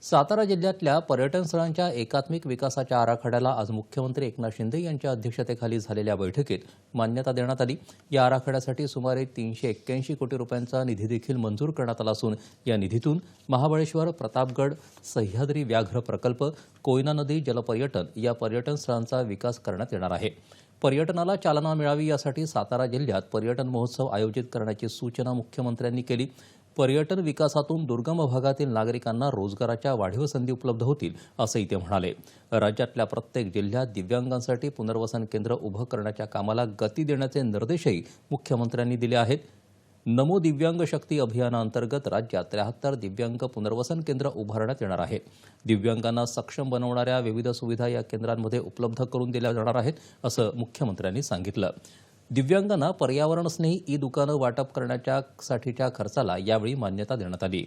सातारा जिल्ह्यातल्या पर्यटन स्थळांच्या एकात्मिक विकासाच्या आराखड्याला आज मुख्यमंत्री एकनाथ शिंदे यांच्या अध्यक्षतेखाली झालेल्या बैठकीत मान्यता देण्यात आली। या आराखड्यासाठी सुमारे 381 कोटी रुपयांचा निधी देखील मंजूर करण्यात आला असून या निधीतून महाबळेश्वर, प्रतापगड, सह्याद्री व्याघ्र प्रकल्प, कोयना नदी जलपर्यटन या पर्यटन स्थळांचा विकास करण्यात येणार आहे। पर्यटनाला चालना मिळावी यासाठी सातारा जिल्ह्यात पर्यटन महोत्सव आयोजित करण्याची सूचना मुख्यमंत्र्यांनी केली। पर्यटन विकासातून दुर्गम भागातील नागरिकांना रोजगाराच्या वाढीव संधी उपलब्ध होतील असंही ते म्हणाले। राज्यातल्या प्रत्येक जिल्ह्यात दिव्यांगांसाठी पुनर्वसन केंद्र उभं करण्याच्या कामाला गती देण्याचे निर्देशही मुख्यमंत्र्यांनी दिले आहेत। नमो दिव्यांग शक्ती अभियानाअंतर्गत राज्यात 73 दिव्यांग पुनर्वसन केंद्र उभारण्यात येणार आहेत। दिव्यांगांना सक्षम बनवणाऱ्या विविध सुविधा या केंद्रांमध्ये उपलब्ध करून दिल्या जाणार आहेत असं मुख्यमंत्र्यांनी सांगितलं। दिव्यांगांना पर्यावरणस्नेही ई दुकानं वाटप करण्याच्या खर्चाला यावेळी मान्यता देण्यात आली।